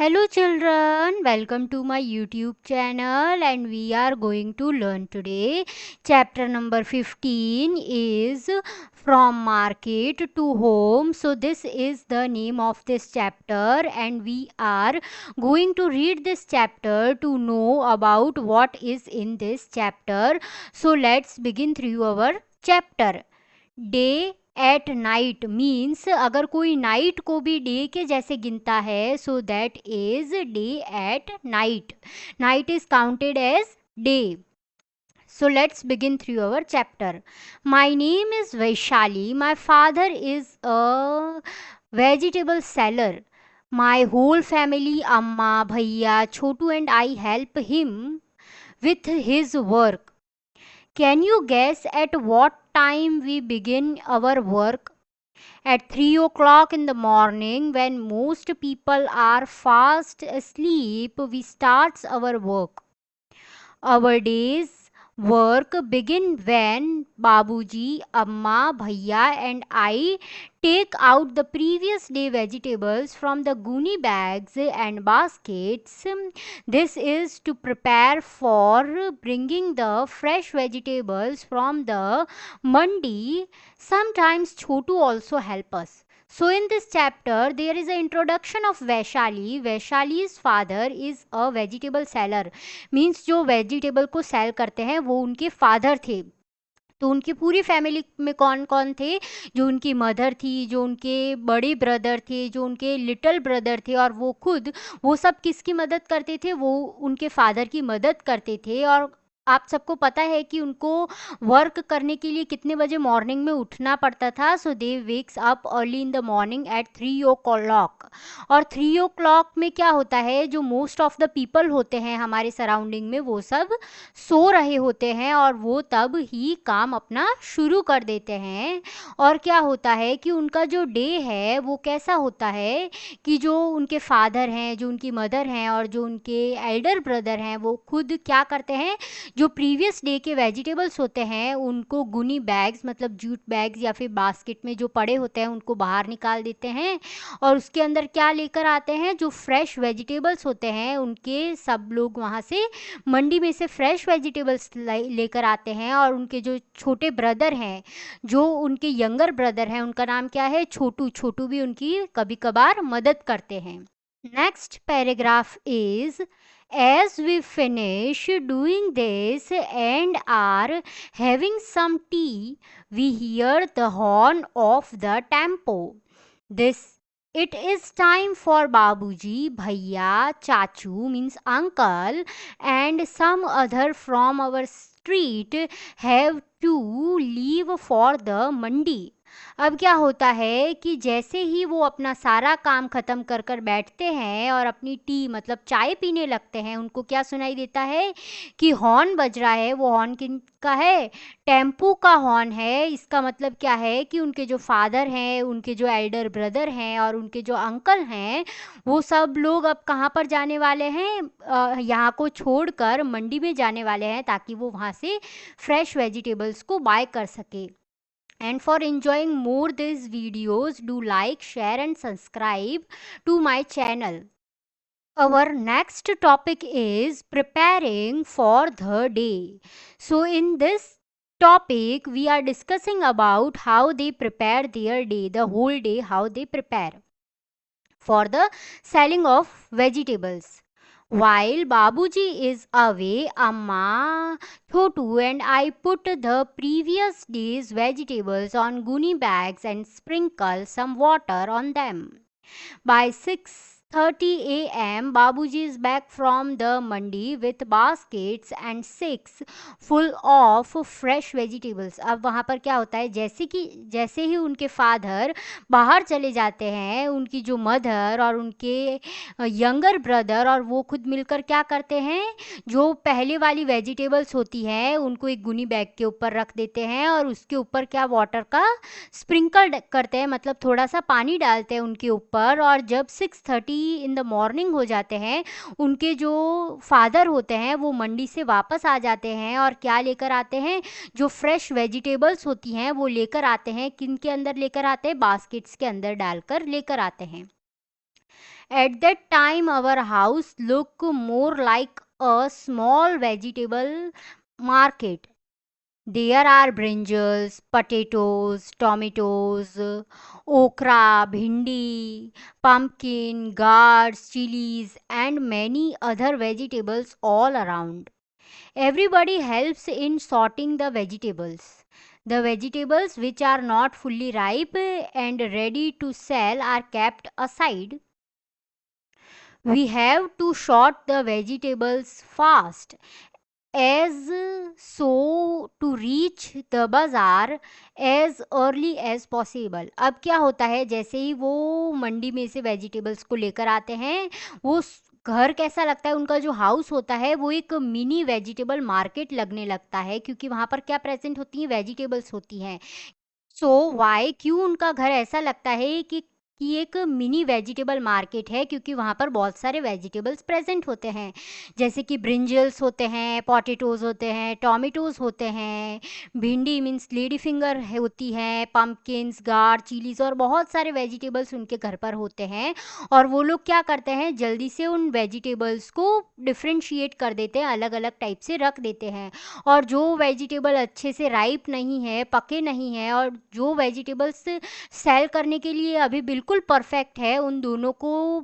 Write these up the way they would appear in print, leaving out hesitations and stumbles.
Hello children, welcome to my YouTube channel and we are going to learn today. Chapter number 15 is From Market to Home. So this is the name of this chapter and we are going to read this chapter to know about what is in this chapter. So let's begin through our chapter. Day at night means अगर कोई night को भी day के जैसे गिनता है so that is day at night. Night is counted as day. So let's begin through our chapter. My name is Vaishali. My father is a vegetable seller. My whole family, Amma, Bhaiya, Chotu and I help him with his work. Can you guess at what time we begin our work? At 3 o'clock in the morning, when most people are fast asleep, we start our work. Our day's work begin when Babuji, Amma, Bhaiya and I take out the previous day vegetables from the guni bags and baskets. This is to prepare for bringing the fresh vegetables from the mandi. Sometimes Chotu also help us. So in this chapter, there is an introduction of Vaishali. Vaishali's father is a vegetable seller. Means जो vegetable को cell करते हैं वो उनके father थे. तो उनकी पूरी फैमिली में कौन कौन थे? जो उनकी मदर थी, जो उनके बड़े ब्रदर थे, जो उनके लिटिल ब्रदर थे और वो खुद, वो सब किसकी मदद करते थे? वो उनके फादर की मदद करते थे. और आप सबको पता है कि उनको वर्क करने के लिए कितने बजे मॉर्निंग में उठना पड़ता था. So they wakes up early in the morning at 3 o'clock. और 3 o'clock में क्या होता है? जो मोस्ट ऑफ द पीपल होते हैं हमारे सराउंडिंग में वो सब सो रहे होते हैं और वो तब ही काम अपना शुरू कर देते हैं. और क्या होता है कि उनका जो डे है वो कैसा होता है कि जो उनके फादर हैं, जो उनकी मदर हैं और जो उनके एल्डर ब्रदर हैं वो खुद क्या करते हैं? जो प्रीवियस डे के वेजिटेबल्स होते हैं उनको गुनी बैग्स मतलब जूट बैग्स या फिर बास्केट में जो पड़े होते हैं उनको बाहर निकाल देते हैं और उसके अंदर क्या लेकर आते हैं? जो फ्रेश वेजिटेबल्स होते हैं उनके सब लोग वहाँ से मंडी में से फ्रेश वेजिटेबल्स लेकर आते हैं. और उनके जो छोटे ब्रदर हैं, जो उनके यंगर ब्रदर हैं, उनका नाम क्या है? छोटू. छोटू भी उनकी कभी कभार मदद करते हैं. Next paragraph is as we finish doing this and are having some tea, we hear the horn of the tempo. It is time for Babuji, Bhaiya, Chachu means uncle and some other from our street have to leave for the mandi. अब क्या होता है कि जैसे ही वो अपना सारा काम ख़त्म कर कर बैठते हैं और अपनी टी मतलब चाय पीने लगते हैं, उनको क्या सुनाई देता है कि हॉर्न बज रहा है. वो हॉर्न किन का है? टेम्पू का हॉर्न है. इसका मतलब क्या है कि उनके जो फादर हैं, उनके जो एल्डर ब्रदर हैं और उनके जो अंकल हैं वो सब लोग अब कहाँ पर जाने वाले हैं? यहाँ को छोड़कर मंडी में जाने वाले हैं ताकि वो वहाँ से फ्रेश वेजिटेबल्स को बाय कर सके. And for enjoying more these videos, do like, share and subscribe to my channel. Our next topic is preparing for the day. So in this topic, we are discussing about how they prepare their day, the whole day, how they prepare for the selling of vegetables. While Babuji is away, Amma, Chotu and I put the previous day's vegetables on guni bags and sprinkle some water on them. By 6:30 a.m., Babuji is back from the mandi with baskets and sacks full of fresh vegetables. अब वहाँ पर क्या होता है? जैसे ही उनके father बाहर चले जाते हैं, उनकी जो मदर और उनके यंगर ब्रदर और वो खुद मिलकर क्या करते हैं? जो पहले वाली वेजिटेबल्स होती हैं उनको एक गुनी बैग के ऊपर रख देते हैं और उसके ऊपर क्या वाटर का स्प्रिंकल करते हैं, मतलब थोड़ा सा पानी डालते हैं उनके ऊपर. और जब 6:30 इन द मॉर्निंग हो जाते हैं, उनके जो फादर होते हैं वो मंडी से वापस आ जाते हैं और क्या लेकर आते हैं? जो फ्रेश वेजिटेबल्स होती हैं वो लेकर आते हैं. किन के अंदर लेकर आते हैं? बास्केट्स के अंदर डालकर लेकर आते हैं. At that time our house looked more like a small vegetable market. There are brinjals, potatoes, tomatoes, okra, bhindi, pumpkin, gourds, chilies, and many other vegetables all around. Everybody helps in sorting the vegetables. The vegetables which are not fully ripe and ready to sell are kept aside. We have to sort the vegetables fast as so to reach the bazaar as early as possible. अब क्या होता है, जैसे ही वो मंडी में से vegetables को लेकर आते हैं, वो घर कैसा लगता है, उनका जो हाउस होता है वो एक मिनी वेजिटेबल मार्केट लगने लगता है, क्योंकि वहाँ पर क्या प्रेजेंट होती हैं, वेजिटेबल्स होती हैं. सो वाई, क्यों उनका घर ऐसा लगता है कि एक मिनी वेजिटेबल मार्केट है, क्योंकि वहाँ पर बहुत सारे वेजिटेबल्स प्रेजेंट होते हैं, जैसे कि ब्रिंजल्स होते हैं, पोटैटोज़ होते हैं, टोमेटोज़ होते हैं, भिंडी मीन्स लेडी फिंगर होती है, पम्पकिन्स, गार्ड, चिलीज़ और बहुत सारे वेजिटेबल्स उनके घर पर होते हैं. और वो लोग क्या करते हैं, जल्दी से उन वेजिटेबल्स को डिफ्रेंशिएट कर देते हैं, अलग अलग टाइप से रख देते हैं. और जो वेजिटेबल अच्छे से राइप नहीं है, पके नहीं है, और जो वेजिटेबल्स सेल करने के लिए अभी बिल्कुल परफेक्ट है, उन दोनों को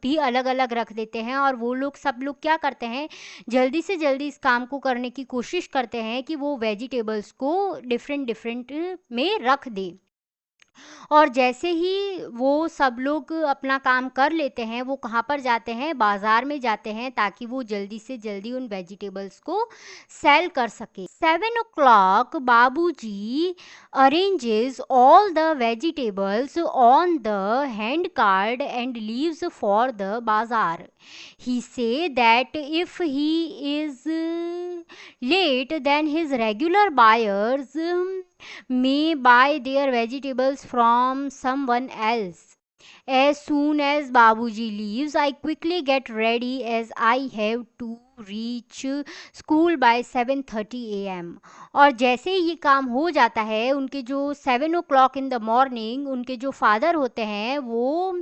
भी अलग अलग रख देते हैं. और वो लोग सब लोग क्या करते हैं, जल्दी से जल्दी इस काम को करने की कोशिश करते हैं कि वो वेजिटेबल्स को डिफरेंट डिफरेंट में रख दें. और जैसे ही वो सब लोग अपना काम कर लेते हैं, वो कहाँ पर जाते हैं, बाज़ार में जाते हैं, ताकि वो जल्दी से जल्दी उन वेजिटेबल्स को सेल कर सके. 7 o'clock बाबूजी arranges all the vegetables on the hand cart and leaves for the bazaar. He say that if he is late, then his regular buyers may buy their vegetables from someone else. As soon as Babuji leaves, I quickly get ready as I have to reach school by 7:30 a.m. और जैसे ही ये काम हो जाता है, उनके जो 7 o'clock in the morning उनके जो फादर होते हैं, वो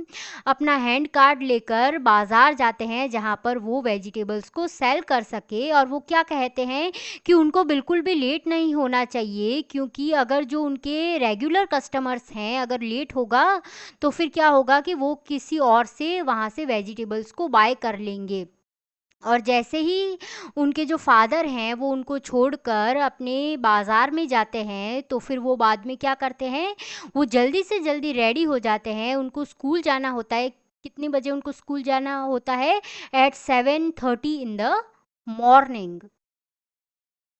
अपना हैंड कार्ड लेकर बाज़ार जाते हैं, जहाँ पर वो वेजिटेबल्स को सेल कर सके. और वो क्या कहते हैं कि उनको बिल्कुल भी लेट नहीं होना चाहिए, क्योंकि अगर जो उनके रेगुलर कस्टमर्स हैं, अगर लेट होगा तो फिर क्या होगा कि वो किसी और से वहाँ से वेजिटेबल्स को बाय कर लेंगे. और जैसे ही उनके जो फादर हैं वो उनको छोड़कर अपने बाज़ार में जाते हैं, तो फिर वो बाद में क्या करते हैं, वो जल्दी से जल्दी रेडी हो जाते हैं. उनको स्कूल जाना होता है. कितने बजे उनको स्कूल जाना होता है, at 7:30 in the morning.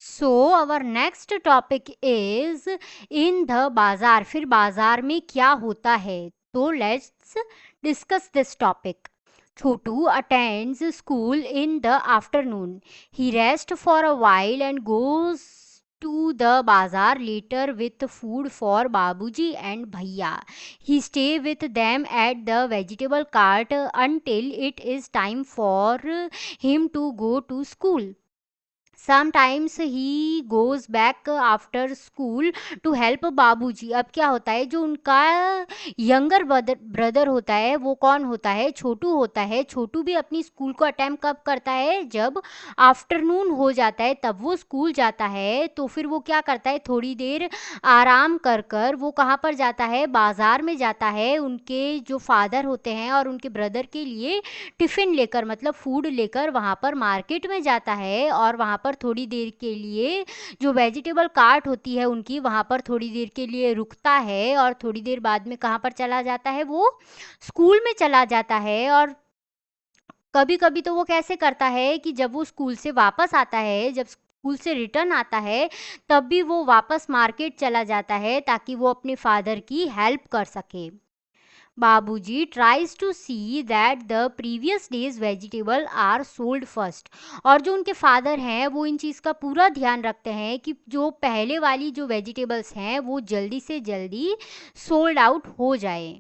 So our next topic is in the bazaar. फिर बाज़ार में क्या होता है, तो let's discuss this topic. Chotu attends school in the afternoon. He rests for a while and goes to the bazaar later with food for Babuji and Bhaiya. He stay with them at the vegetable cart until it is time for him to go to school. Sometimes he goes back after school to help बाबूजी. अब क्या होता है, जो उनका younger brother होता है, वो कौन होता है, छोटू होता है. छोटू भी अपनी स्कूल को अटेम्प्ट कब करता है, जब आफ्टरनून हो जाता है तब वो स्कूल जाता है. तो फिर वो क्या करता है, थोड़ी देर आराम कर कर वो कहाँ पर जाता है, बाज़ार में जाता है, उनके जो फादर होते हैं और उनके ब्रदर के लिए टिफ़िन लेकर, मतलब फूड लेकर वहाँ पर मार्केट में जाता है. और वहाँ पर थोड़ी देर के लिए जो वेजिटेबल कार्ट होती है उनकी, वहाँ पर थोड़ी देर के लिए रुकता है. और थोड़ी देर बाद में कहाँ पर चला जाता है, वो स्कूल में चला जाता है. और कभी कभी तो वो कैसे करता है कि जब वो स्कूल से वापस आता है, जब स्कूल से रिटर्न आता है, तब भी वो वापस मार्केट चला जाता है, ताकि वो अपने फादर की हेल्प कर सके. Babuji tries to see that the previous day's vegetable are sold first. और जो उनके फादर हैं वो इन चीज़ का पूरा ध्यान रखते हैं कि जो पहले वाली जो वेजिटेबल्स हैं वो जल्दी से जल्दी सोल्ड आउट हो जाए.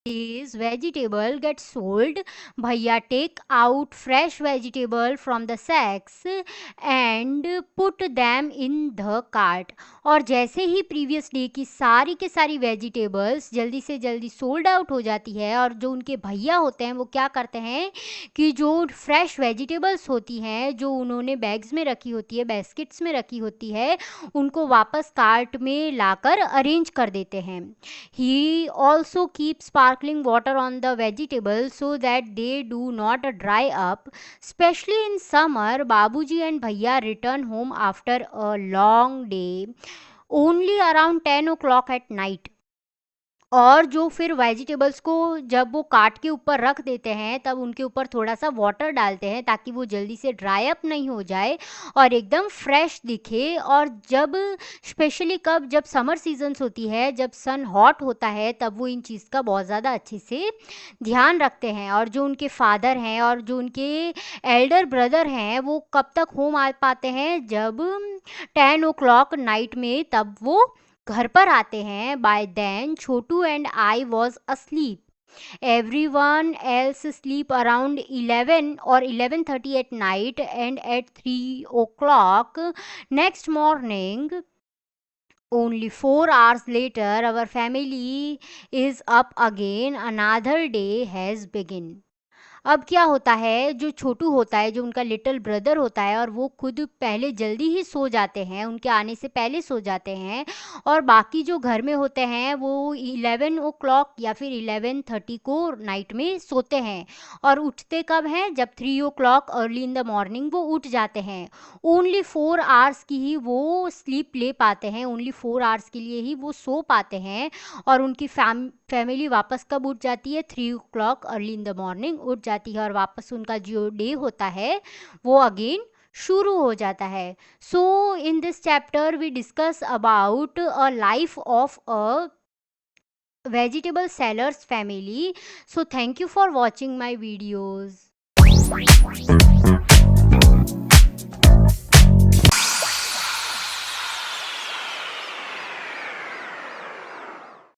is vegetable get sold, भैया take out fresh vegetable from the sacks and put them in the cart. और जैसे ही प्रीवियस डे की सारी के सारी वेजिटेबल्स जल्दी से जल्दी सोल्ड आउट हो जाती है, और जो उनके भैया होते हैं वो क्या करते हैं कि जो फ्रेश वेजिटेबल्स होती हैं जो उन्होंने बैग्स में रखी होती है, बास्केट्स में रखी होती है, उनको वापस कार्ट में लाकर अरेंज कर देते हैं. He also keep sparkling water on the vegetables so that they do not dry up. Specially in summer, बाबूजी एंड भैया return home after a long day only around 10 o'clock at night. और जो फिर vegetables को जब वो काट के ऊपर रख देते हैं तब उनके ऊपर थोड़ा सा वाटर डालते हैं ताकि वो जल्दी से ड्राई अप नहीं हो जाए और एकदम फ्रेश दिखे. और जब स्पेशली कब जब समर सीजन्स होती है, जब सन हॉट होता है, तब वो इन चीज़ का बहुत ज़्यादा अच्छे से ध्यान रखते हैं. और जो उनके फादर हैं और जो उनके एल्डर ब्रदर हैं वो कब तक होम आ पाते हैं, जब 10 o'clock नाइट में तब वो घर पर आते हैं. By then Chhotu and I was asleep. Everyone else sleep around 11 or 11:30 at night, and at 3 o'clock next morning, only 4 hours later, our family is up again. Another day has begun. अब क्या होता है, जो छोटू होता है, जो उनका लिटिल ब्रदर होता है, और वो खुद पहले जल्दी ही सो जाते हैं, उनके आने से पहले सो जाते हैं. और बाकी जो घर में होते हैं वो 11 o'clock या फिर 11:30 को नाइट में सोते हैं. और उठते कब हैं, जब 3 o'clock early in the morning वो उठ जाते हैं. ओनली 4 आवर्स की ही वो स्लीप ले पाते हैं, ओनली 4 आवर्स के लिए ही वो सो पाते हैं. और उनकी फैमिली वापस कब उठ जाती है, 3 o'clock early in the morning उठ जाती है. और वापस उनका जो डे होता है वो अगेन शुरू हो जाता है. So in this chapter we discuss about a life of a vegetable sellers family. So thank you for watching my videos.